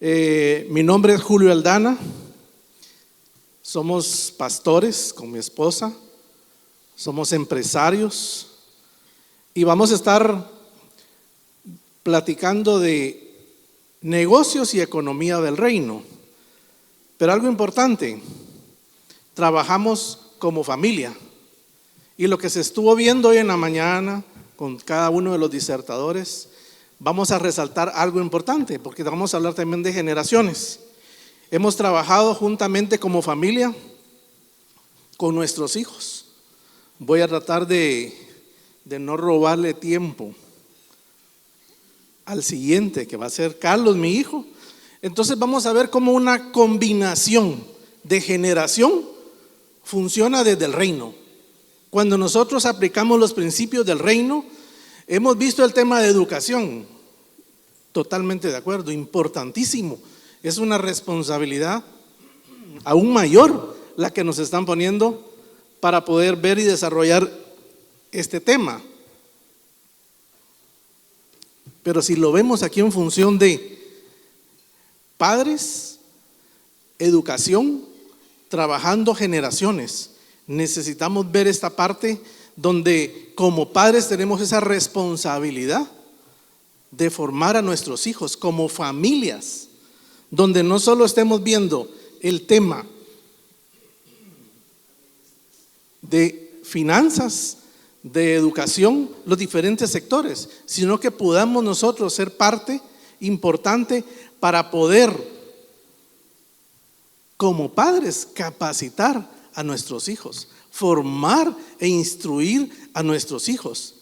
Mi nombre es Julio Aldana. Somos pastores con mi esposa. Somos empresarios. Y vamos a estar platicando de negocios y economía del reino. Pero algo importante, trabajamos como familia. Y lo que se estuvo viendo hoy en la mañana con cada uno de los disertadores, vamos a resaltar algo importante, porque vamos a hablar también de generaciones. Hemos trabajado juntamente como familia con nuestros hijos. Voy a tratar de no robarle tiempo al siguiente, que va a ser Carlos, mi hijo. Entonces vamos a ver cómo una combinación de generación funciona desde el reino. Cuando nosotros aplicamos los principios del reino, hemos visto el tema de educación. Totalmente de acuerdo, importantísimo. Es una responsabilidad aún mayor la que nos están poniendo para poder ver y desarrollar este tema. Pero si lo vemos aquí en función de padres, educación, trabajando generaciones, necesitamos ver esta parte donde como padres tenemos esa responsabilidad de formar a nuestros hijos como familias, donde no solo estemos viendo el tema de finanzas, de educación, los diferentes sectores, sino que podamos nosotros ser parte importante para poder, como padres, capacitar a nuestros hijos, formar e instruir a nuestros hijos.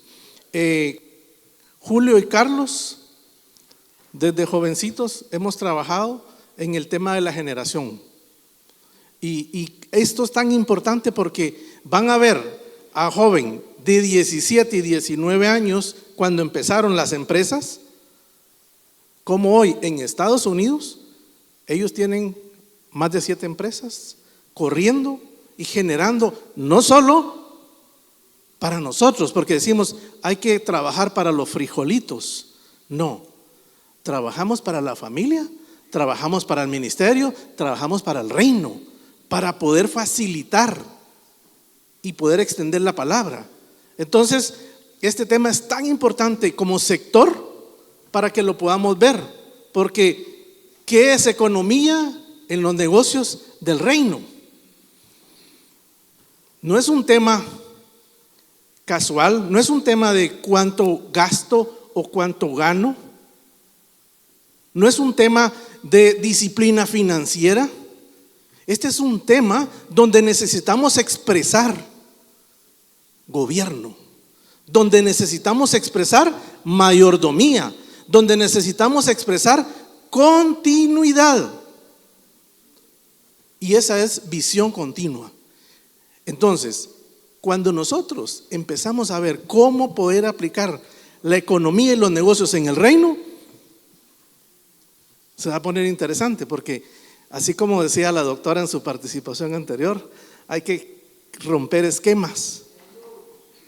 Julio y Carlos, desde jovencitos hemos trabajado en el tema de la generación. Y esto es tan importante porque van a ver a joven de 17 y 19 años cuando empezaron las empresas, como hoy en Estados Unidos, ellos tienen más de 7 empresas corriendo y generando, no solo para nosotros, porque decimos hay que trabajar para los frijolitos. No, trabajamos para la familia, trabajamos para el ministerio, trabajamos para el reino, para poder facilitar y poder extender la palabra. Entonces, este tema es tan importante como sector para que lo podamos ver, porque ¿qué es economía en los negocios del reino? No es un tema casual, no es un tema de cuánto gasto o cuánto gano, no es un tema de disciplina financiera. Este es un tema donde necesitamos expresar gobierno, donde necesitamos expresar mayordomía, donde necesitamos expresar continuidad. Y esa es visión continua. Entonces, cuando nosotros empezamos a ver cómo poder aplicar la economía y los negocios en el reino, se va a poner interesante, porque así como decía la doctora en su participación anterior, hay que romper esquemas.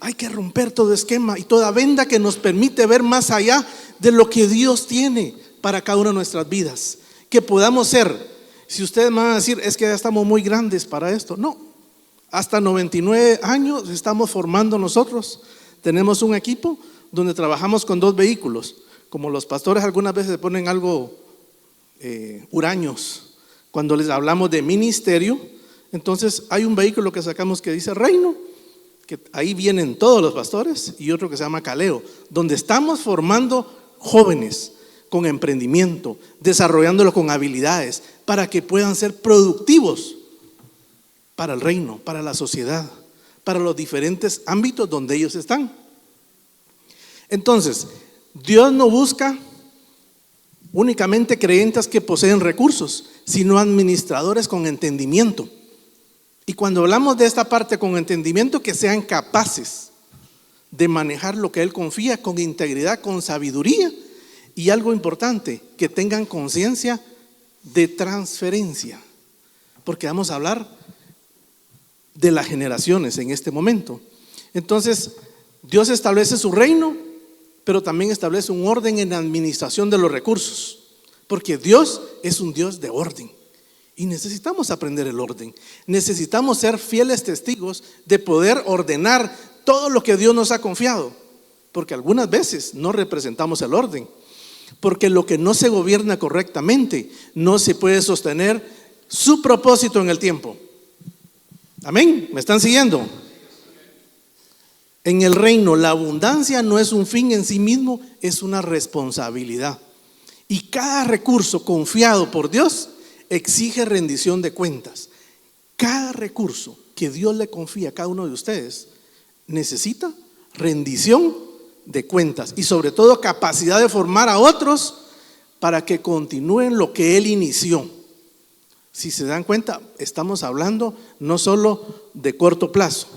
Hay que romper todo esquema y toda venda que nos permite ver más allá de lo que Dios tiene para cada una de nuestras vidas. Que podamos ser, si ustedes me van a decir, es que ya estamos muy grandes para esto. No, hasta 99 años estamos formando nosotros. Tenemos un equipo donde trabajamos con 2 vehículos. Como los pastores algunas veces se ponen algo huraños cuando les hablamos de ministerio, entonces hay un vehículo que sacamos que dice reino, que ahí vienen todos los pastores, y otro que se llama Caleo, donde estamos formando jóvenes con emprendimiento, desarrollándolo con habilidades para que puedan ser productivos para el reino, para la sociedad, para los diferentes ámbitos donde ellos están. Entonces, Dios no busca únicamente creyentes que poseen recursos, sino administradores con entendimiento. Y cuando hablamos de esta parte con entendimiento, que sean capaces de manejar lo que Él confía con integridad, con sabiduría, y algo importante, que tengan conciencia de transferencia, porque vamos a hablar de las generaciones en este momento. Entonces, Dios establece su reino, pero también establece un orden en la administración de los recursos. porque Dios es un Dios de orden. Y necesitamos aprender el orden. Necesitamos ser fieles testigos de poder ordenar todo lo que Dios nos ha confiado. Porque algunas veces no representamos el orden. Porque lo que no se gobierna correctamente no se puede sostener su propósito en el tiempo. Amén. ¿Me están siguiendo? En el reino, la abundancia no es un fin en sí mismo, es una responsabilidad. Y cada recurso confiado por Dios exige rendición de cuentas. Cada recurso que Dios le confía a cada uno de ustedes necesita rendición de cuentas y sobre todo capacidad de formar a otros para que continúen lo que Él inició. Si se dan cuenta, estamos hablando no solo de corto plazo,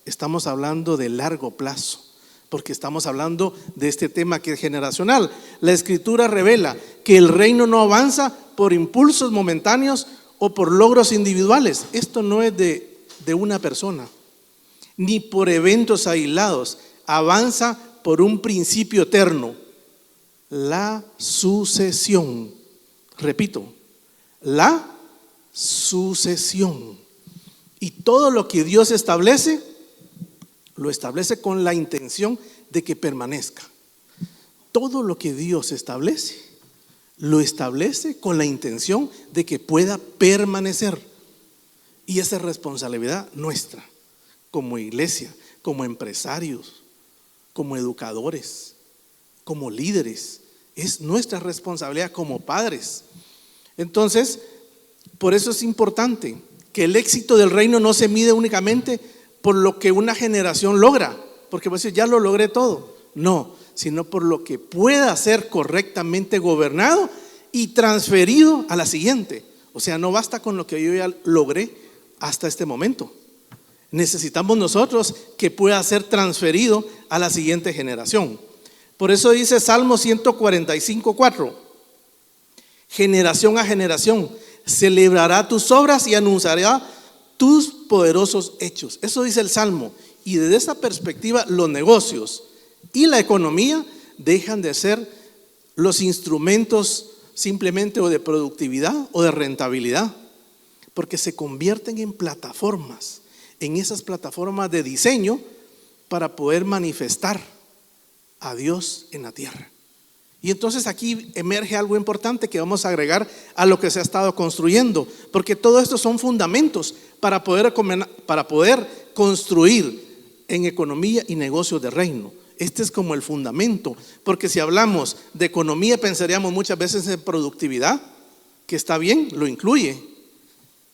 estamos hablando de largo plazo, porque estamos hablando de este tema que es generacional. La Escritura revela que el reino no avanza por impulsos momentáneos o por logros individuales. Esto no es de una persona, ni por eventos aislados. Avanza por un principio eterno, la sucesión. Repito, la sucesión. Y todo lo que Dios establece, lo establece con la intención de que permanezca. Todo lo que Dios establece, lo establece con la intención de que pueda permanecer. Y esa es responsabilidad nuestra, como iglesia, como empresarios, como educadores, como líderes. Es nuestra responsabilidad como padres. Entonces, por eso es importante que el éxito del reino no se mide únicamente por lo que una generación logra, porque pues ya lo logré todo. No, sino por lo que pueda ser correctamente gobernado y transferido a la siguiente. O sea, no basta con lo que yo ya logré hasta este momento. Necesitamos nosotros que pueda ser transferido a la siguiente generación. Por eso dice Salmo 145:4: generación a generación celebrará tus obras y anunciará tus poderosos hechos. Eso dice el Salmo. Y desde esa perspectiva, los negocios y la economía dejan de ser los instrumentos simplemente o de productividad o de rentabilidad, porque se convierten en plataformas, en esas plataformas de diseño para poder manifestar a Dios en la tierra. Y entonces aquí emerge algo importante que vamos a agregar a lo que se ha estado construyendo, porque todo esto son fundamentos para poder construir en economía y negocios de reino. Este es como el fundamento, porque si hablamos de economía pensaríamos muchas veces en productividad, que está bien, lo incluye,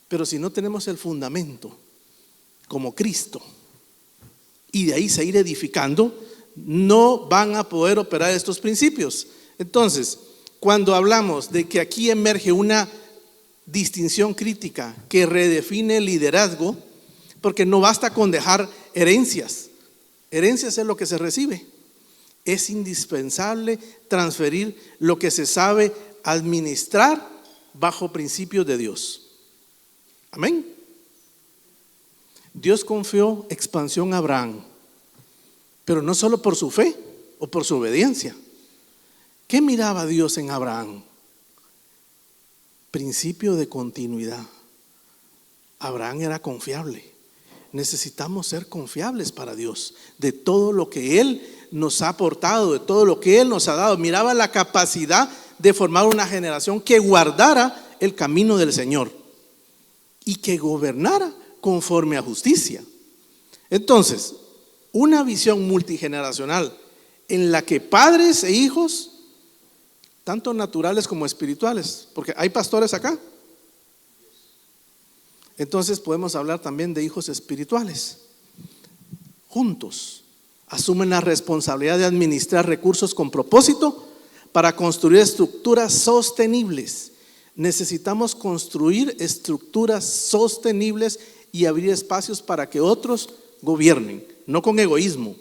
pero si no tenemos el fundamento como Cristo y de ahí seguir edificando, no van a poder operar estos principios. Entonces, cuando hablamos de que aquí emerge una distinción crítica que redefine el liderazgo, porque no basta con dejar herencias. Herencias es lo que se recibe. Es indispensable transferir lo que se sabe administrar bajo principios de Dios. Amén. Dios confió expansión a Abraham, pero no solo por su fe o por su obediencia. ¿Qué miraba Dios en Abraham? Principio de continuidad. Abraham era confiable. Necesitamos ser confiables para Dios de todo lo que Él nos ha aportado, de todo lo que Él nos ha dado. Miraba la capacidad de formar una generación que guardara el camino del Señor y que gobernara conforme a justicia. Entonces, una visión multigeneracional en la que padres e hijos, tanto naturales como espirituales, porque hay pastores acá, entonces podemos hablar también de hijos espirituales, juntos asumen la responsabilidad de administrar recursos con propósito para construir estructuras sostenibles. Necesitamos construir estructuras sostenibles y abrir espacios para que otros gobiernen, no con egoísmo.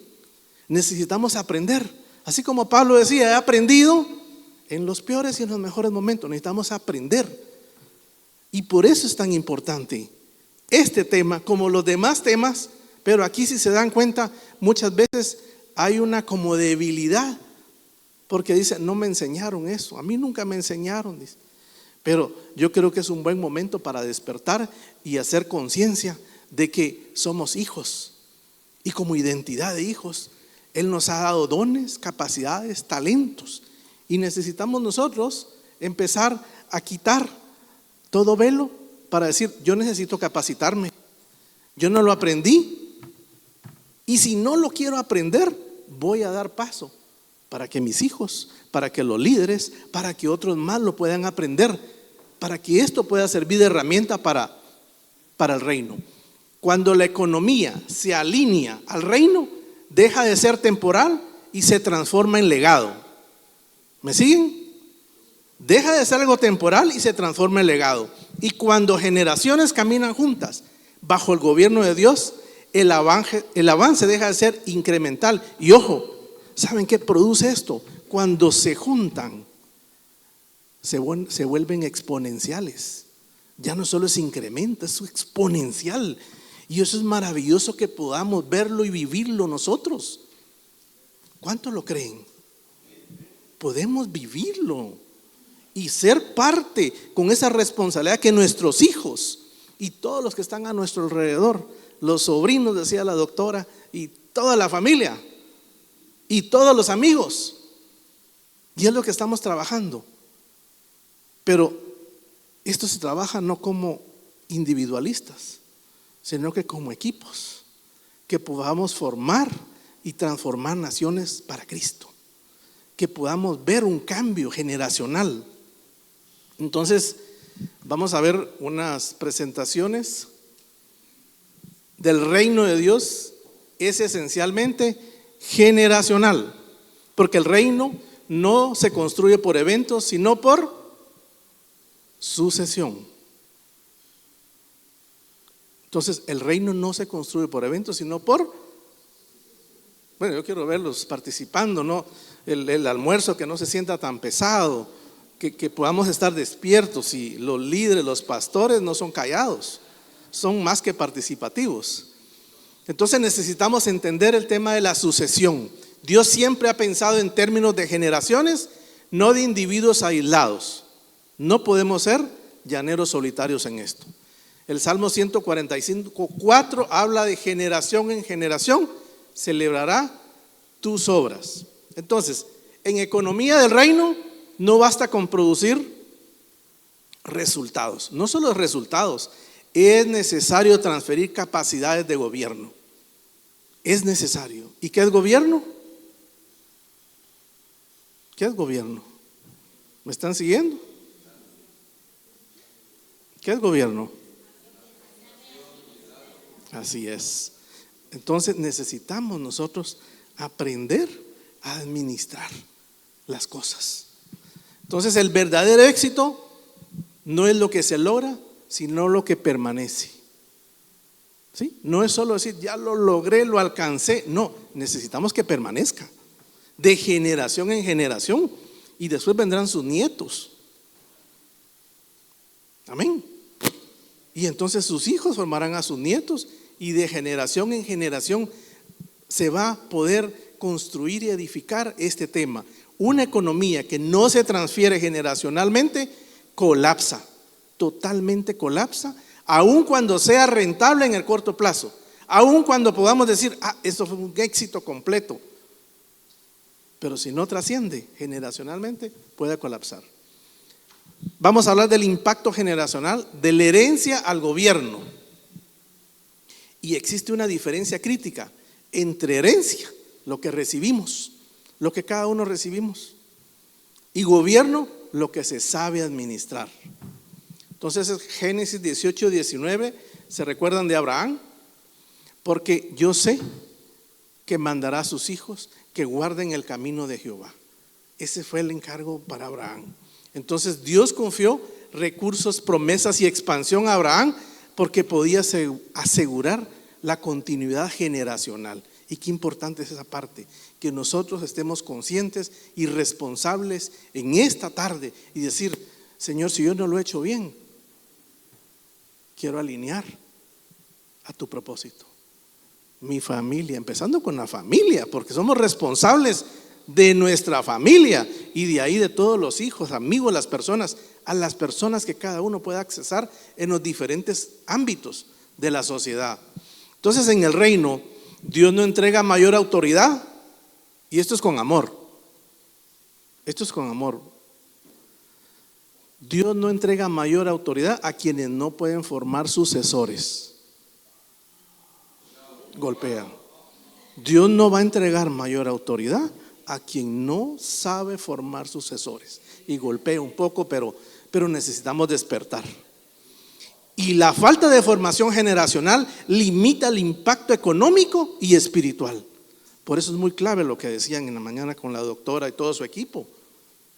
Necesitamos aprender, así como Pablo decía, he aprendido en los peores y en los mejores momentos. Necesitamos aprender. Y por eso es tan importante este tema como los demás temas, pero aquí si se dan cuenta muchas veces hay una como debilidad porque dice, no me enseñaron eso, a mí nunca me enseñaron, dice. Pero yo creo que es un buen momento para despertar y hacer conciencia de que somos hijos. Y como identidad de hijos, Él nos ha dado dones, capacidades, talentos. Y necesitamos nosotros empezar a quitar todo velo para decir, yo necesito capacitarme. Yo no lo aprendí. Y si no lo quiero aprender, voy a dar paso para que mis hijos, para que los líderes, para que otros más lo puedan aprender, para que esto pueda servir de herramienta para el reino. Cuando la economía se alinea al reino, deja de ser temporal y se transforma en legado. ¿Me siguen? Deja de ser algo temporal y se transforma en legado. Y cuando generaciones caminan juntas bajo el gobierno de Dios, el avance deja de ser incremental. Y ojo, ¿saben qué produce esto? Cuando se juntan, se vuelven exponenciales. Ya no solo se incrementa, es exponencial. Y eso es maravilloso que podamos verlo y vivirlo nosotros. ¿Cuánto lo creen? Podemos vivirlo y ser parte con esa responsabilidad que nuestros hijos y todos los que están a nuestro alrededor, los sobrinos, decía la doctora, y toda la familia y todos los amigos. Y es lo que estamos trabajando. Pero esto se trabaja no como individualistas, sino que como equipos, que podamos formar y transformar naciones para Cristo, que podamos ver un cambio generacional. Entonces, vamos a ver unas presentaciones del reino de Dios. Es esencialmente generacional, porque el reino no se construye por eventos, sino por sucesión. Entonces, el reino no se construye por eventos, sino por, bueno, yo quiero verlos participando, ¿no? El almuerzo que no se sienta tan pesado, que podamos estar despiertos, y los líderes, los pastores no son callados, son más que participativos. Entonces necesitamos entender el tema de la sucesión. Dios siempre ha pensado en términos de generaciones, no de individuos aislados. No podemos ser llaneros solitarios en esto. El Salmo 145:4 habla de generación en generación celebrará tus obras. Entonces, en economía del reino no basta con producir resultados. No solo resultados, es necesario transferir capacidades de gobierno. Es necesario. ¿Y qué es gobierno? ¿Qué es gobierno? ¿Me están siguiendo? ¿Qué es gobierno? Así es. Entonces necesitamos nosotros aprender a administrar las cosas. Entonces el verdadero éxito no es lo que se logra, sino lo que permanece. ¿Sí? No es solo decir, ya lo logré, lo alcancé. No, necesitamos que permanezca de generación en generación, y después vendrán sus nietos. Amén. Y entonces sus hijos formarán a sus nietos, y de generación en generación se va a poder construir y edificar este tema. Una economía que no se transfiere generacionalmente colapsa, totalmente colapsa, aun cuando sea rentable en el corto plazo, aun cuando podamos decir, esto fue un éxito completo. Pero si no trasciende generacionalmente, puede colapsar. Vamos a hablar del impacto generacional, de la herencia al gobierno. Y existe una diferencia crítica entre herencia, lo que recibimos, lo que cada uno recibimos, y gobierno, lo que se sabe administrar. Entonces, Génesis 18:19, ¿se recuerdan de Abraham? Porque yo sé que mandará a sus hijos que guarden el camino de Jehová. Ese fue el encargo para Abraham. Entonces Dios confió recursos, promesas y expansión a Abraham, porque podía asegurar la continuidad generacional. Y qué importante es esa parte, que nosotros estemos conscientes y responsables en esta tarde y decir, Señor, si yo no lo he hecho bien, quiero alinear a tu propósito. Mi familia, empezando con la familia, porque somos responsables de nuestra familia y de ahí de todos los hijos, amigos, las personas, a las personas que cada uno pueda accesar en los diferentes ámbitos de la sociedad. Entonces, en el reino, Dios no entrega mayor autoridad, y esto es con amor. Esto es con amor. Dios no entrega mayor autoridad a quienes no pueden formar sucesores. Golpea. Dios no va a entregar mayor autoridad a quien no sabe formar sucesores. Y golpea un poco, pero necesitamos despertar. Y la falta de formación generacional limita el impacto económico y espiritual. Por eso es muy clave lo que decían en la mañana con la doctora y todo su equipo.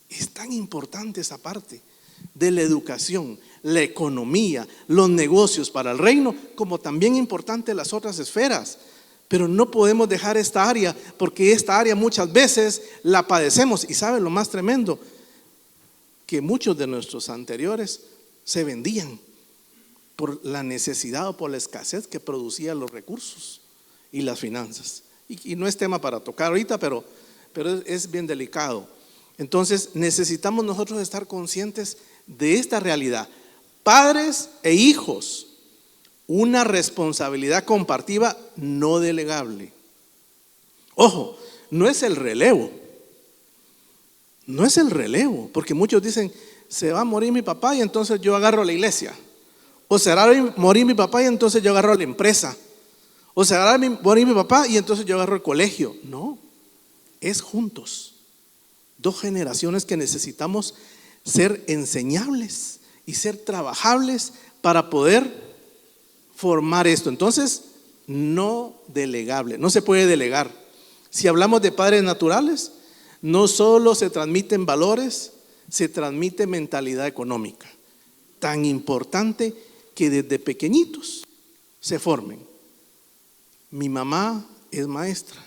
Es tan importante esa parte de la educación, la economía, los negocios para el reino, como también importante las otras esferas. Pero no podemos dejar esta área, porque esta área muchas veces la padecemos. Y ¿sabe lo más tremendo? Que muchos de nuestros anteriores se vendían por la necesidad o por la escasez que producían los recursos y las finanzas. Y no es tema para tocar ahorita, pero es bien delicado. Entonces necesitamos nosotros estar conscientes de esta realidad. Padres e hijos, una responsabilidad compartida no delegable. Ojo, no es el relevo. No es el relevo, porque muchos dicen, se va a morir mi papá y entonces yo agarro la iglesia. O se va a morir mi papá y entonces yo agarro la empresa. O se va a morir mi papá y entonces yo agarro el colegio. No, es juntos. Dos generaciones que necesitamos ser enseñables y ser trabajables para poder formar esto. Entonces, no delegable, no se puede delegar. Si hablamos de padres naturales, no solo se transmiten valores, se transmite mentalidad económica. Tan importante que desde pequeñitos se formen. Mi mamá es maestra.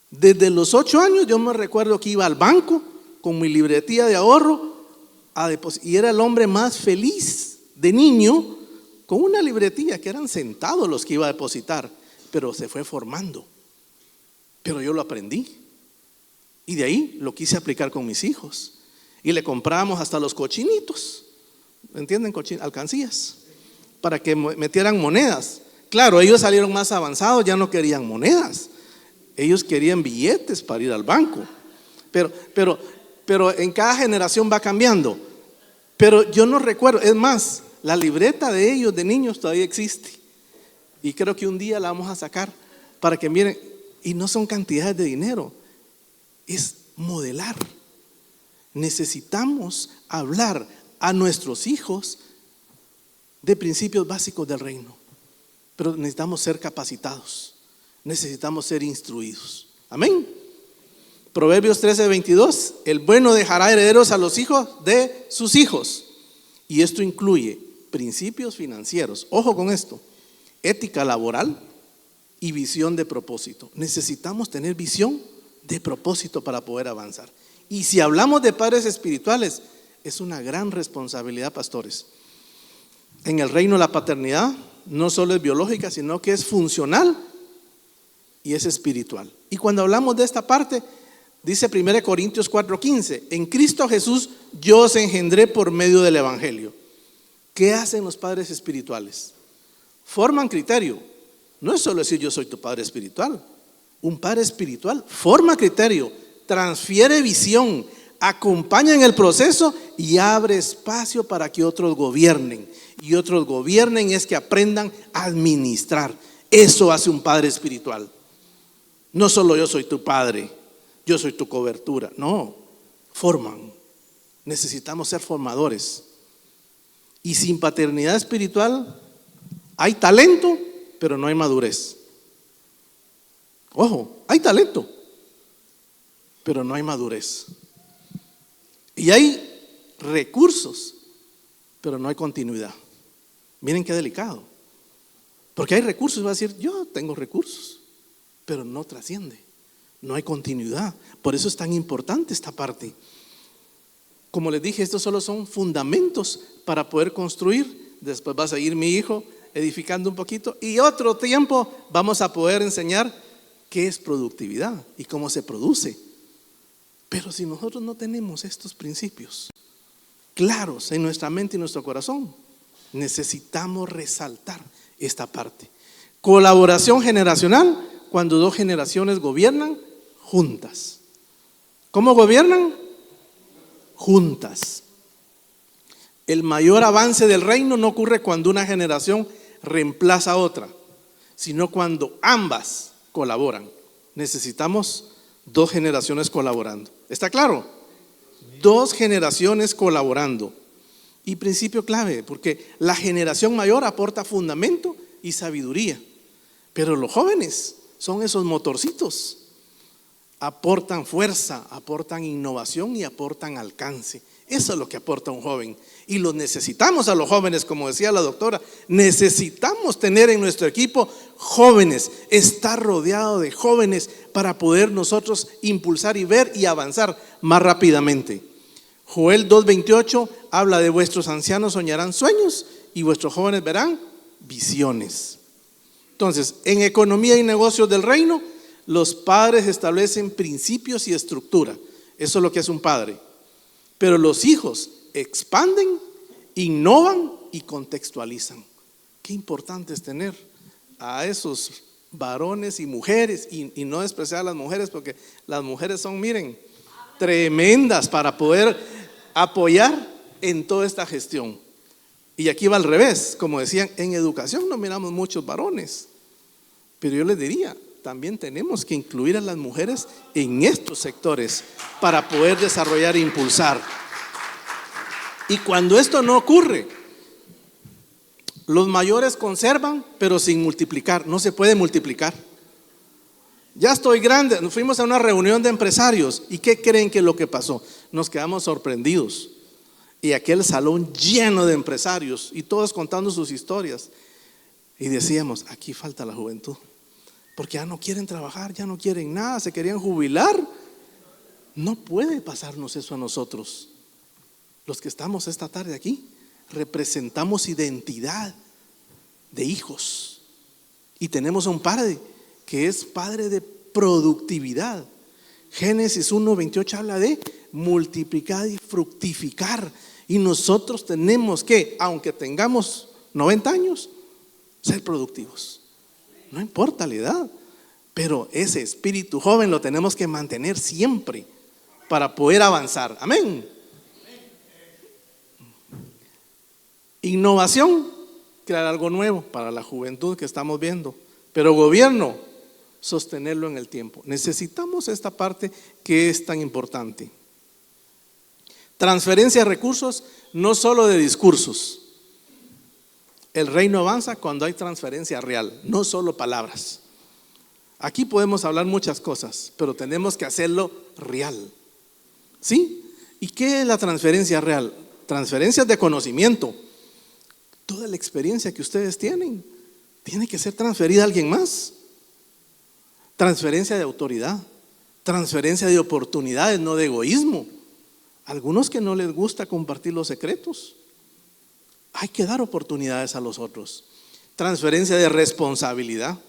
Desde los 8 años yo me recuerdo que iba al banco con mi libretilla de ahorro a depositar, y era el hombre más feliz de niño con una libretilla que eran centavos los que iba a depositar, pero se fue formando. Pero yo lo aprendí y de ahí lo quise aplicar con mis hijos y le comprábamos hasta los cochinitos, ¿entienden? Alcancías para que metieran monedas. Claro, ellos salieron más avanzados, ya no querían monedas. Ellos querían billetes para ir al banco. Pero en cada generación va cambiando. Pero yo no recuerdo, es más, la libreta de ellos de niños todavía existe. Y creo que un día la vamos a sacar para que miren. Y no son cantidades de dinero, es modelar. Necesitamos hablar a nuestros hijos de principios básicos del reino. Pero necesitamos ser capacitados. Necesitamos ser instruidos. Amén. Proverbios 13:22. El bueno dejará herederos a los hijos de sus hijos. Y esto incluye principios financieros. Ojo con esto. Ética laboral y visión de propósito. Necesitamos tener visión de propósito para poder avanzar. Y si hablamos de padres espirituales, es una gran responsabilidad, pastores. En el reino la paternidad no solo es biológica, sino que es funcional y es espiritual. Y cuando hablamos de esta parte, dice 1 Corintios 4:15, en Cristo Jesús yo os engendré por medio del evangelio. ¿Qué hacen los padres espirituales? Forman criterio. No es solo decir yo soy tu padre espiritual. Un padre espiritual forma criterio, transfiere visión, acompaña en el proceso y abre espacio para que otros gobiernen. Y otros gobiernen es que aprendan a administrar. Eso hace un padre espiritual. No solo yo soy tu padre, yo soy tu cobertura. No, forman. Necesitamos ser formadores. Y sin paternidad espiritual hay talento, pero no hay madurez. Ojo, hay talento, pero no hay madurez. Y hay recursos, pero no hay continuidad. Miren qué delicado. Porque hay recursos, va a decir, yo tengo recursos, pero no trasciende. No hay continuidad. Por eso es tan importante esta parte. Como les dije, estos solo son fundamentos para poder construir. Después va a seguir mi hijo edificando un poquito. Y otro tiempo vamos a poder enseñar qué es productividad y cómo se produce. Pero si nosotros no tenemos estos principios claros en nuestra mente y nuestro corazón, necesitamos resaltar esta parte. Colaboración generacional, cuando dos generaciones gobiernan juntas. ¿Cómo gobiernan? Juntas. El mayor avance del reino no ocurre cuando una generación reemplaza a otra, sino cuando ambas colaboran. Necesitamos dos generaciones colaborando. ¿Está claro? Dos generaciones colaborando. Y principio clave, porque la generación mayor aporta fundamento y sabiduría, pero los jóvenes son esos motorcitos. Aportan fuerza, aportan innovación y aportan alcance. Eso es lo que aporta un joven. Y los necesitamos a los jóvenes, como decía la doctora. Necesitamos tener en nuestro equipo jóvenes, estar rodeado de jóvenes para poder nosotros impulsar y ver y avanzar más rápidamente. Joel 2:28 habla de vuestros ancianos soñarán sueños y vuestros jóvenes verán visiones. Entonces, en economía y negocios del reino, los padres establecen principios y estructura. Eso es lo que es un padre. Pero los hijos expanden, innovan y contextualizan. Qué importante es tener a esos varones y mujeres, y no despreciar a las mujeres, porque las mujeres son, miren, tremendas para poder apoyar en toda esta gestión. Y aquí va al revés, como decían, en educación no miramos muchos varones, pero yo les diría, también tenemos que incluir a las mujeres en estos sectores para poder desarrollar e impulsar. Y cuando esto no ocurre, los mayores conservan, pero sin multiplicar. No se puede multiplicar. Ya estoy grande. Nos fuimos a una reunión de empresarios. ¿Y qué creen que es lo que pasó? Nos quedamos sorprendidos. Y aquel salón lleno de empresarios y todos contando sus historias. Y decíamos, aquí falta la juventud. Porque ya no quieren trabajar, ya no quieren nada, se querían jubilar. No puede pasarnos eso a nosotros. Los que estamos esta tarde aquí representamos identidad de hijos. Y tenemos a un padre que es padre de productividad. Génesis 1:28 habla de multiplicar y fructificar. Y nosotros tenemos que, aunque tengamos 90 años, ser productivos. No importa la edad, pero ese espíritu joven lo tenemos que mantener siempre para poder avanzar. Amén. Innovación, crear algo nuevo para la juventud que estamos viendo. Pero gobierno, sostenerlo en el tiempo. Necesitamos esta parte que es tan importante. Transferencia de recursos, no solo de discursos. El reino avanza cuando hay transferencia real, no solo palabras. Aquí podemos hablar muchas cosas, pero tenemos que hacerlo real. ¿Sí? ¿Y qué es la transferencia real? Transferencias de conocimiento. Toda la experiencia que ustedes tienen tiene que ser transferida a alguien más. Transferencia de autoridad, transferencia de oportunidades, no de egoísmo. Algunos que no les gusta compartir los secretos. Hay que dar oportunidades a los otros. Transferencia de responsabilidad.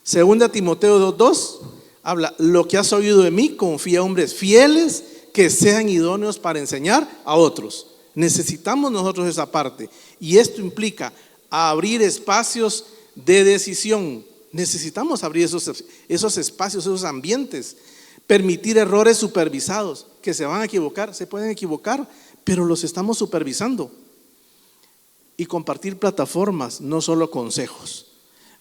Segunda Timoteo 2:2 habla, lo que has oído de mí, confía a hombres fieles que sean idóneos para enseñar a otros. Necesitamos nosotros esa parte. Y esto implica abrir espacios de decisión. Necesitamos abrir esos espacios, esos ambientes. Permitir errores supervisados, que se van a equivocar, se pueden equivocar, pero los estamos supervisando. Y compartir plataformas, no solo consejos.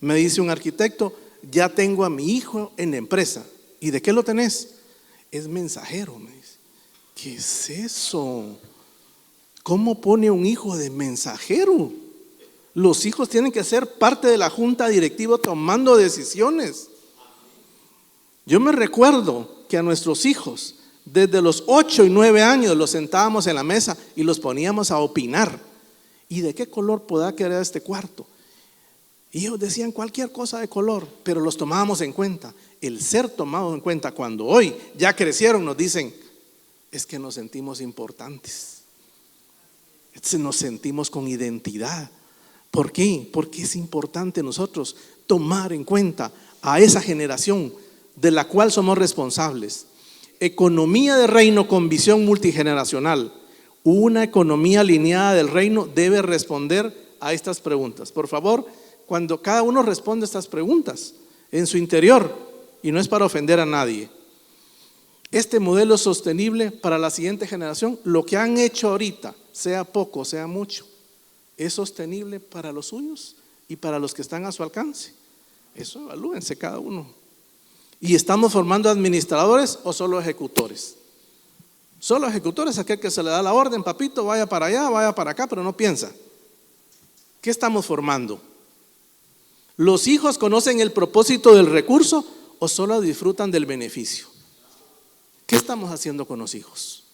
Me dice un arquitecto, ya tengo a mi hijo en la empresa. ¿Y de qué lo tenés? Es mensajero, me dice. ¿Qué es eso? ¿Cómo pone un hijo de mensajero? Los hijos tienen que ser parte de la junta directiva tomando decisiones. Yo me recuerdo que a nuestros hijos, desde los 8 y 9 años, los sentábamos en la mesa y los poníamos a opinar. ¿Y de qué color podrá quedar este cuarto? Y ellos decían cualquier cosa de color, pero los tomábamos en cuenta. El ser tomado en cuenta cuando hoy ya crecieron nos dicen, es que nos sentimos importantes. Nos sentimos con identidad. ¿Por qué? Porque es importante nosotros tomar en cuenta a esa generación de la cual somos responsables. economía de reino con visión multigeneracional, una economía alineada del reino debe responder a estas preguntas. Por favor, cuando cada uno responde estas preguntas en su interior, y no es para ofender a nadie, este modelo sostenible para la siguiente generación, lo que han hecho ahorita, sea poco, sea mucho, ¿es sostenible para los suyos y para los que están a su alcance? Eso evalúense cada uno. ¿Y estamos formando administradores o solo ejecutores? Solo ejecutores, aquel que se le da la orden, papito, vaya para allá, vaya para acá, pero no piensa. ¿Qué estamos formando? ¿Los hijos conocen el propósito del recurso o solo disfrutan del beneficio? ¿Qué estamos haciendo con los hijos?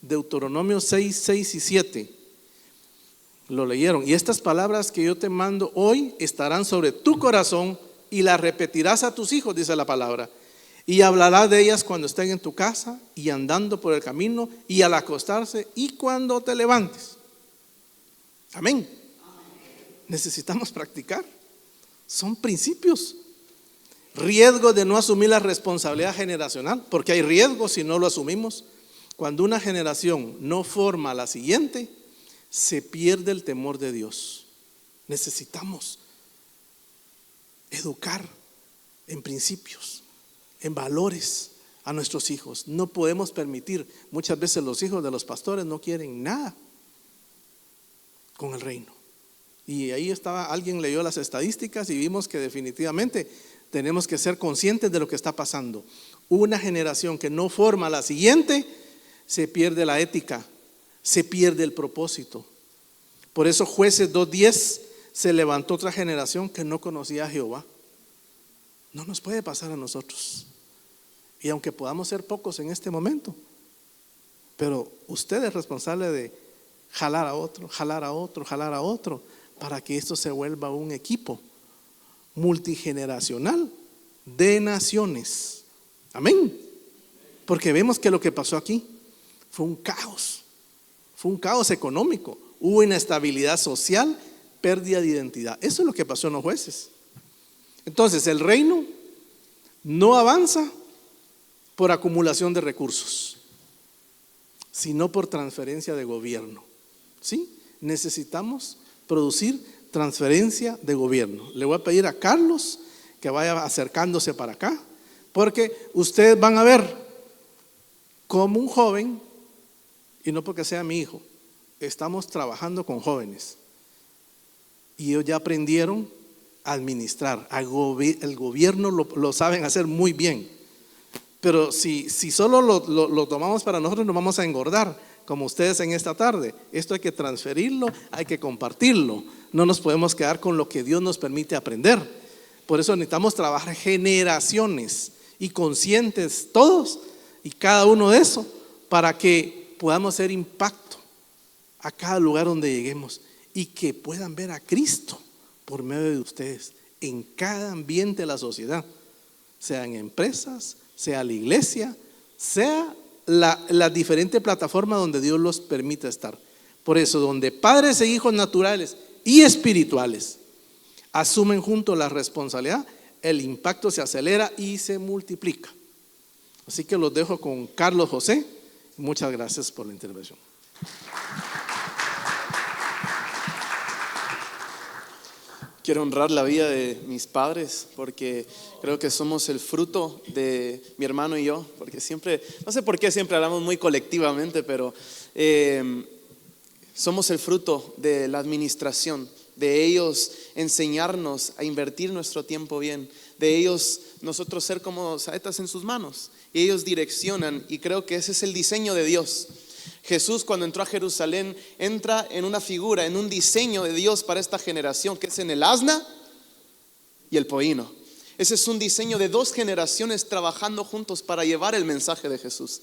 Deuteronomio 6, 6 y 7. Lo leyeron. Y estas palabras que yo te mando hoy estarán sobre tu corazón y las repetirás a tus hijos, dice la palabra. Y hablarás de ellas cuando estén en tu casa y andando por el camino y al acostarse y cuando te levantes. Amén. Necesitamos practicar. Son principios. Riesgo de no asumir la responsabilidad generacional, porque hay riesgo si no lo asumimos. Cuando una generación no forma a la siguiente, se pierde el temor de Dios. Necesitamos educar en principios, en valores a nuestros hijos. No podemos permitir, muchas veces los hijos de los pastores no quieren nada con el reino. Y ahí estaba, alguien leyó las estadísticas y vimos que definitivamente tenemos que ser conscientes de lo que está pasando. Una generación que no forma a la siguiente, se pierde la ética, se pierde el propósito. Por eso Jueces 2:10 se levantó otra generación que no conocía a Jehová. No nos puede pasar a nosotros. Y aunque podamos ser pocos en este momento, pero usted es responsable de jalar a otro, jalar a otro, jalar a otro, para que esto se vuelva un equipo multigeneracional de naciones. Amén. Porque vemos que lo que pasó aquí fue un caos económico, hubo inestabilidad social, pérdida de identidad. Eso es lo que pasó en los Jueces. Entonces el reino no avanza por acumulación de recursos, sino por transferencia de gobierno. ¿Sí? Necesitamos producir transferencia de gobierno. Le voy a pedir a Carlos que vaya acercándose para acá, porque ustedes van a ver como un joven, y no porque sea mi hijo, estamos trabajando con jóvenes y ellos ya aprendieron a administrar, el gobierno lo saben hacer muy bien, pero si solo lo tomamos para nosotros nos vamos a engordar, como ustedes en esta tarde. Esto hay que transferirlo, hay que compartirlo, no nos podemos quedar con lo que Dios nos permite aprender. Por eso necesitamos trabajar generaciones y conscientes todos y cada uno de eso, para que podamos hacer impacto a cada lugar donde lleguemos y que puedan ver a Cristo por medio de ustedes en cada ambiente de la sociedad, sea en empresas, sea la iglesia, sea la diferente plataforma donde Dios los permite estar. Por eso, donde padres e hijos naturales y espirituales asumen juntos la responsabilidad, el impacto se acelera y se multiplica. Así que los dejo con Carlos José. Muchas gracias por la intervención. Quiero honrar la vida de mis padres porque creo que somos el fruto de mi hermano y yo, porque siempre, no sé por qué siempre hablamos muy colectivamente, pero somos el fruto de la administración, de ellos enseñarnos a invertir nuestro tiempo bien, de ellos nosotros ser como saetas en sus manos y ellos direccionan, y creo que ese es el diseño de Dios. Jesús, cuando entró a Jerusalén, entra en una figura, en un diseño de Dios para esta generación, que es en el asna y el pollino. Ese es un diseño de dos generaciones trabajando juntos para llevar el mensaje de Jesús.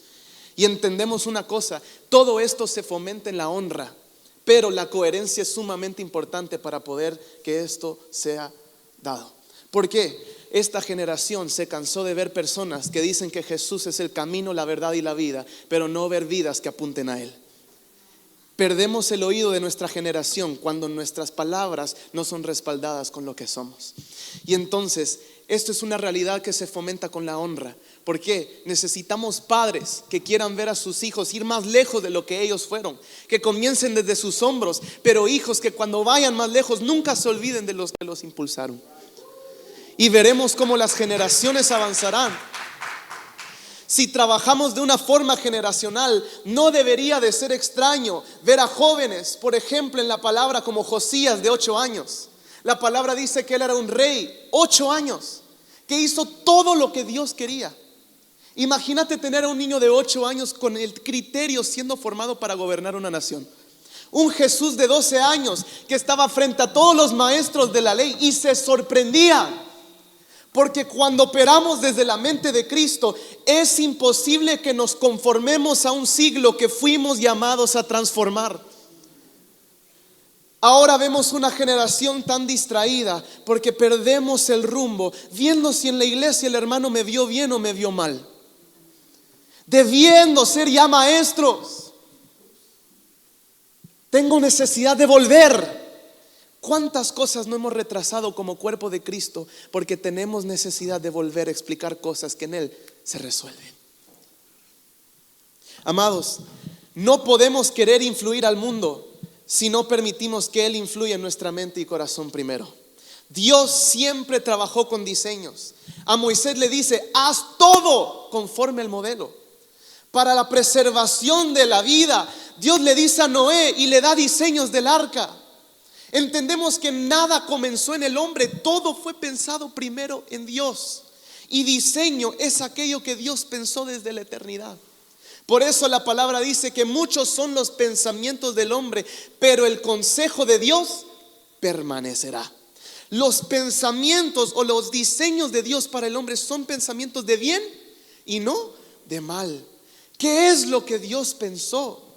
Y entendemos una cosa: todo esto se fomenta en la honra, pero la coherencia es sumamente importante para poder que esto sea dado. ¿Por qué? Esta generación se cansó de ver personas que dicen que Jesús es el camino, la verdad y la vida, pero no ver vidas que apunten a Él. Perdemos el oído de nuestra generación cuando nuestras palabras no son respaldadas con lo que somos. Y entonces, esto es una realidad que se fomenta con la honra. ¿Por qué? Necesitamos padres que quieran ver a sus hijos ir más lejos de lo que ellos fueron, que comiencen desde sus hombros, pero hijos que cuando vayan más lejos nunca se olviden de los que los impulsaron. Y veremos cómo las generaciones avanzarán. Si trabajamos de una forma generacional, no debería de ser extraño ver a jóvenes, por ejemplo, en la palabra como Josías de 8 años. La palabra dice que él era un rey, 8 años, que hizo todo lo que Dios quería. Imagínate tener a un niño de 8 años con el criterio siendo formado para gobernar una nación. Un Jesús de 12 años que estaba frente a todos los maestros de la ley y se sorprendía. Porque cuando operamos desde la mente de Cristo, es imposible que nos conformemos a un siglo que fuimos llamados a transformar. Ahora vemos una generación tan distraída porque perdemos el rumbo, viendo si en la iglesia el hermano me vio bien o me vio mal, debiendo ser ya maestros. Tengo necesidad de volver. ¿Cuántas cosas no hemos retrasado como cuerpo de Cristo porque tenemos necesidad de volver a explicar cosas que en Él se resuelven? Amados, no podemos querer influir al mundo si no permitimos que Él influya en nuestra mente y corazón primero. Dios siempre trabajó con diseños. A Moisés le dice: haz todo conforme el modelo. Para la preservación de la vida, Dios le dice a Noé y le da diseños del arca. Entendemos que nada comenzó en el hombre, todo fue pensado primero en Dios. Y diseño es aquello que Dios pensó desde la eternidad. Por eso la palabra dice que muchos son los pensamientos del hombre, pero el consejo de Dios permanecerá. Los pensamientos o los diseños de Dios para el hombre son pensamientos de bien y no de mal. ¿Qué es lo que Dios pensó?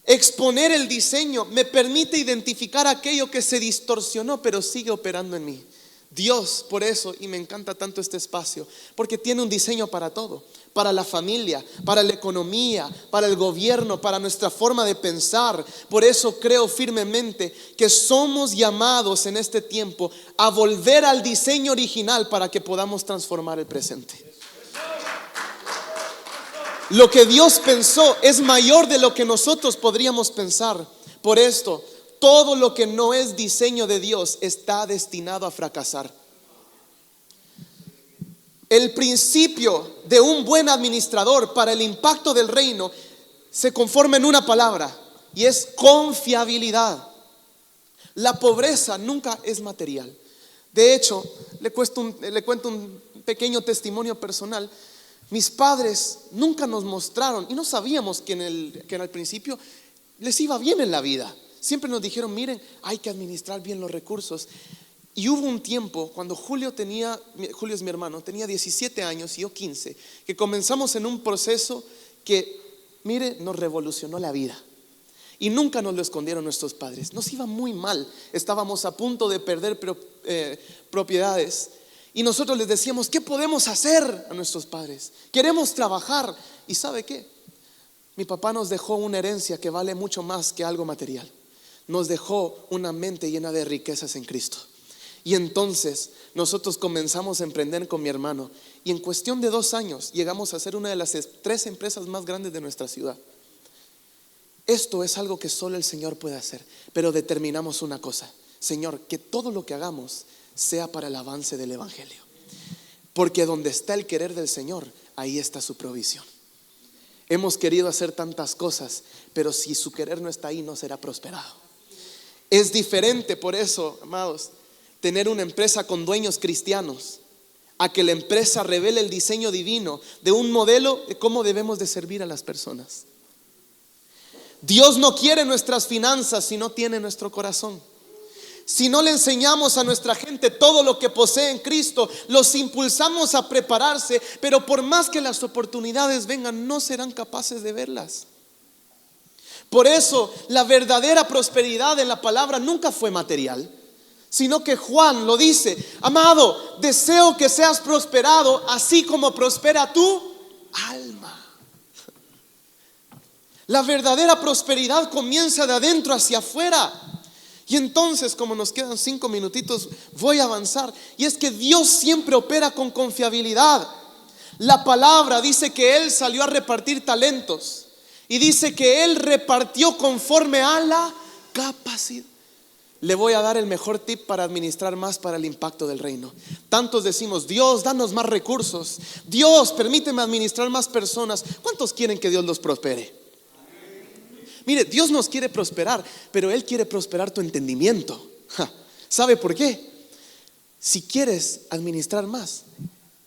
Exponer el diseño me permite identificar aquello que se distorsionó pero sigue operando en mí. Dios, por eso, y me encanta tanto este espacio, porque tiene un diseño para todo: para la familia, para la economía, para el gobierno, para nuestra forma de pensar. Por eso creo firmemente que somos llamados en este tiempo a volver al diseño original para que podamos transformar el presente. Lo que Dios pensó es mayor de lo que nosotros podríamos pensar. Por esto, todo lo que no es diseño de Dios está destinado a fracasar. El principio de un buen administrador para el impacto del reino se conforma en una palabra, y es confiabilidad. La pobreza nunca es material. De hecho, le cuento un pequeño testimonio personal. Mis padres nunca nos mostraron, y no sabíamos que al principio les iba bien en la vida. Siempre nos dijeron: miren, hay que administrar bien los recursos. Y hubo un tiempo cuando Julio es mi hermano, tenía 17 años y yo 15, que comenzamos en un proceso que, mire, nos revolucionó la vida. Y nunca nos lo escondieron nuestros padres. Nos iba muy mal, estábamos a punto de perder propiedades. Y nosotros les decíamos: ¿qué podemos hacer a nuestros padres? Queremos trabajar. ¿Y sabe qué? Mi papá nos dejó una herencia que vale mucho más que algo material. Nos dejó una mente llena de riquezas en Cristo. Y entonces nosotros comenzamos a emprender con mi hermano. Y en cuestión de 2 años llegamos a ser una de las 3 empresas más grandes de nuestra ciudad. Esto es algo que solo el Señor puede hacer. Pero determinamos una cosa: Señor, que todo lo que hagamos sea para el avance del evangelio, porque donde está el querer del Señor, ahí está su provisión. Hemos querido hacer tantas cosas, pero si su querer no está ahí, no será prosperado. Es diferente, por eso, amados, tener una empresa con dueños cristianos a que la empresa revele el diseño divino de un modelo de cómo debemos de servir a las personas. Dios no quiere nuestras finanzas si no tiene nuestro corazón. Si no le enseñamos a nuestra gente todo lo que posee en Cristo, los impulsamos a prepararse, pero por más que las oportunidades vengan, no serán capaces de verlas. Por eso la verdadera prosperidad en la palabra nunca fue material, sino que Juan lo dice: amado, deseo que seas prosperado así como prospera tu alma. La verdadera prosperidad comienza de adentro hacia afuera. Y entonces, como nos quedan 5 minutitos, voy a avanzar. Y es que Dios siempre opera con confiabilidad. La palabra dice que Él salió a repartir talentos. Y dice que Él repartió conforme a la capacidad. Le voy a dar el mejor tip para administrar más para el impacto del reino. Tantos decimos: Dios, danos más recursos. Dios, permíteme administrar más personas. ¿Cuántos quieren que Dios los prospere? Mire, Dios nos quiere prosperar, pero Él quiere prosperar tu entendimiento. ¿Sabe por qué? Si quieres administrar más,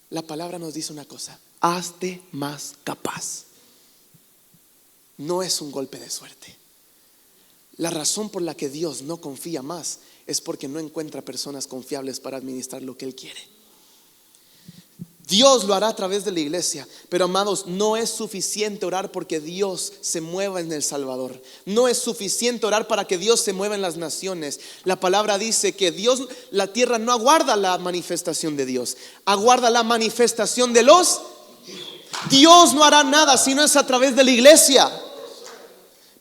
la palabra nos dice una cosa: hazte más capaz. No es un golpe de suerte. La razón por la que Dios no confía más es porque no encuentra personas confiables para administrar lo que Él quiere. Dios lo hará a través de la iglesia, pero amados, no es suficiente orar porque Dios se mueva en El Salvador. No es suficiente orar para que Dios se mueva en las naciones. La palabra dice que Dios, la tierra no aguarda la manifestación de Dios, aguarda la manifestación de los. Dios no hará nada si no es a través de la iglesia.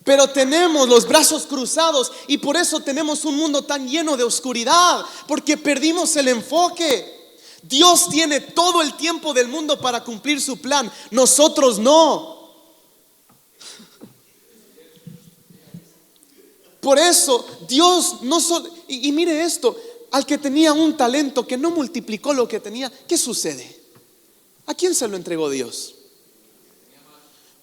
Pero tenemos los brazos cruzados y por eso tenemos un mundo tan lleno de oscuridad, porque perdimos el enfoque. Dios tiene todo el tiempo del mundo para cumplir su plan, nosotros no. Por eso Dios no solo, y mire esto, al que tenía un talento que no multiplicó lo que tenía, ¿qué sucede? ¿A quién se lo entregó Dios?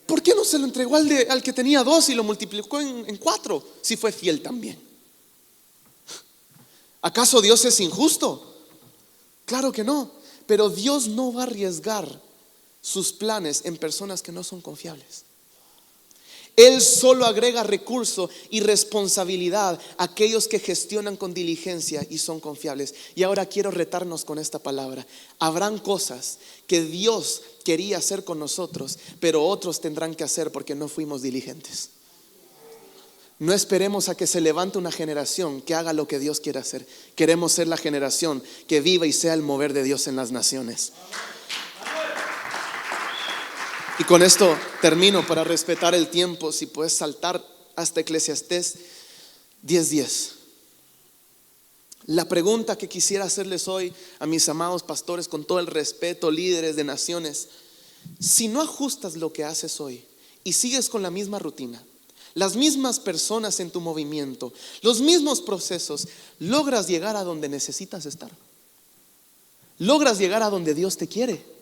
¿Por qué no se lo entregó al que tenía 2 y lo multiplicó en 4 si fue fiel también? ¿Acaso Dios es injusto? Claro que no, pero Dios no va a arriesgar sus planes en personas que no son confiables. Él solo agrega recurso y responsabilidad a aquellos que gestionan con diligencia y son confiables. Y ahora quiero retarnos con esta palabra. Habrán cosas que Dios quería hacer con nosotros, pero otros tendrán que hacer porque no fuimos diligentes. No esperemos a que se levante una generación que haga lo que Dios quiere hacer. Queremos ser la generación que viva y sea el mover de Dios en las naciones. Y con esto termino para respetar el tiempo. Si puedes saltar hasta Eclesiastés 10:10. La pregunta que quisiera hacerles hoy a mis amados pastores, con todo el respeto, líderes de naciones: si no ajustas lo que haces hoy y sigues con la misma rutina, las mismas personas en tu movimiento, los mismos procesos, ¿logras llegar a donde necesitas estar? ¿Logras llegar a donde Dios te quiere?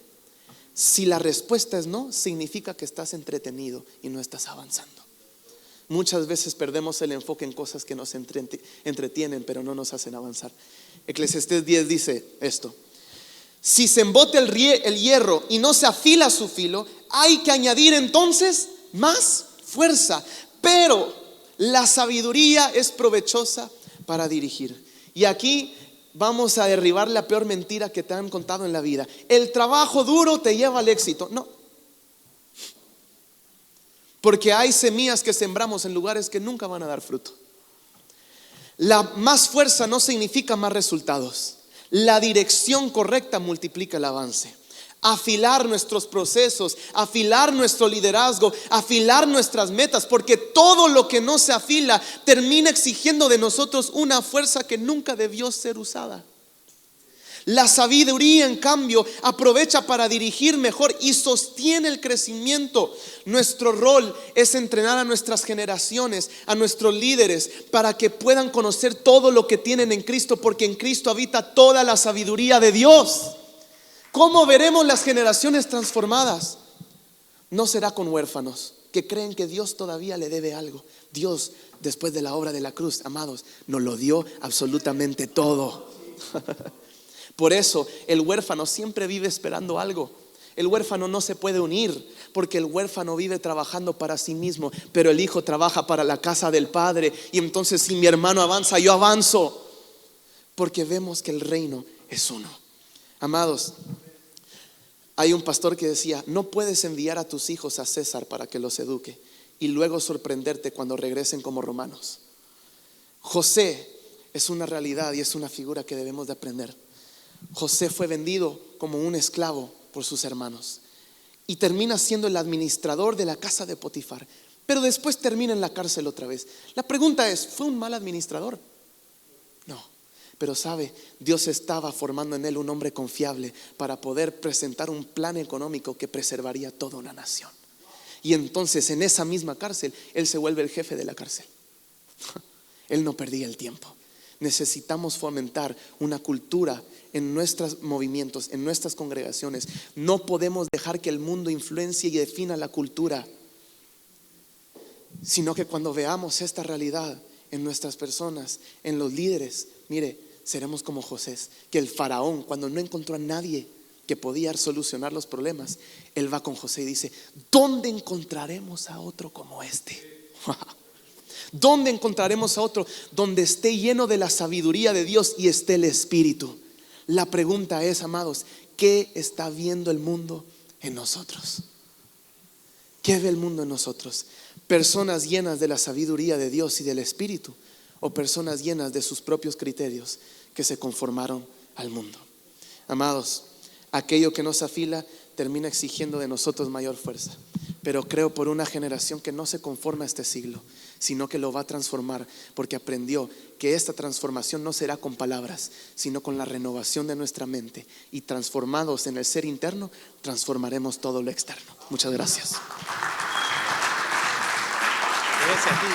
Si la respuesta es no, significa que estás entretenido y no estás avanzando. Muchas veces perdemos el enfoque en cosas que nos entretienen, pero no nos hacen avanzar. Eclesiastés 10 dice esto: si se embota el hierro y no se afila su filo, hay que añadir entonces más fuerza. Pero la sabiduría es provechosa para dirigir. Y aquí vamos a derribar la peor mentira que te han contado en la vida: el trabajo duro te lleva al éxito. No, porque hay semillas que sembramos en lugares que nunca van a dar fruto. La más fuerza no significa más resultados. La dirección correcta multiplica el avance. Afilar nuestros procesos, afilar nuestro liderazgo, afilar nuestras metas, porque todo lo que no se afila termina exigiendo de nosotros una fuerza que nunca debió ser usada. La sabiduría, en cambio, aprovecha para dirigir mejor y sostiene el crecimiento. Nuestro rol es entrenar a nuestras generaciones, a nuestros líderes, para que puedan conocer todo lo que tienen en Cristo, porque en Cristo habita toda la sabiduría de Dios. ¿Cómo veremos las generaciones transformadas? No será con huérfanos que creen que Dios todavía le debe algo. Dios, después de la obra de la cruz, amados, nos lo dio absolutamente todo. Por eso el huérfano siempre vive esperando algo. El huérfano no se puede unir porque el huérfano vive trabajando para sí mismo, pero el hijo trabaja para la casa del padre. Y entonces, si mi hermano avanza, yo avanzo, porque vemos que el reino es uno. Amados, hay un pastor que decía: no puedes enviar a tus hijos a César para que los eduque y luego sorprenderte cuando regresen como romanos. José es una realidad y es una figura que debemos de aprender. José fue vendido como un esclavo por sus hermanos y termina siendo el administrador de la casa de Potifar. pero después termina en la cárcel otra vez. La pregunta es, ¿fue un mal administrador? No, pero sabe, Dios estaba formando en él un hombre confiable para poder presentar un plan económico que preservaría toda una nación. Y entonces en esa misma cárcel, él se vuelve el jefe de la cárcel. Él no perdía el tiempo. Necesitamos fomentar una cultura en nuestros movimientos, en nuestras congregaciones. No podemos dejar que el mundo influencie y defina la cultura, sino que cuando veamos esta realidad en nuestras personas, en los líderes, mire, seremos como José, que el faraón, cuando no encontró a nadie que podía solucionar los problemas, él va con José y dice: ¿dónde encontraremos a otro como este? ¿Dónde encontraremos a otro donde esté lleno de la sabiduría de Dios y esté el Espíritu? La pregunta es, amados, ¿qué está viendo el mundo en nosotros? ¿Qué ve el mundo en nosotros? ¿Personas llenas de la sabiduría de Dios y del Espíritu, o personas llenas de sus propios criterios que se conformaron al mundo? Amados, aquello que nos afila termina exigiendo de nosotros mayor fuerza, pero creo por una generación que no se conforma a este siglo, sino que lo va a transformar, porque aprendió que esta transformación no será con palabras, sino con la renovación de nuestra mente, y transformados en el ser interno, transformaremos todo lo externo. Muchas gracias. Gracias a ti.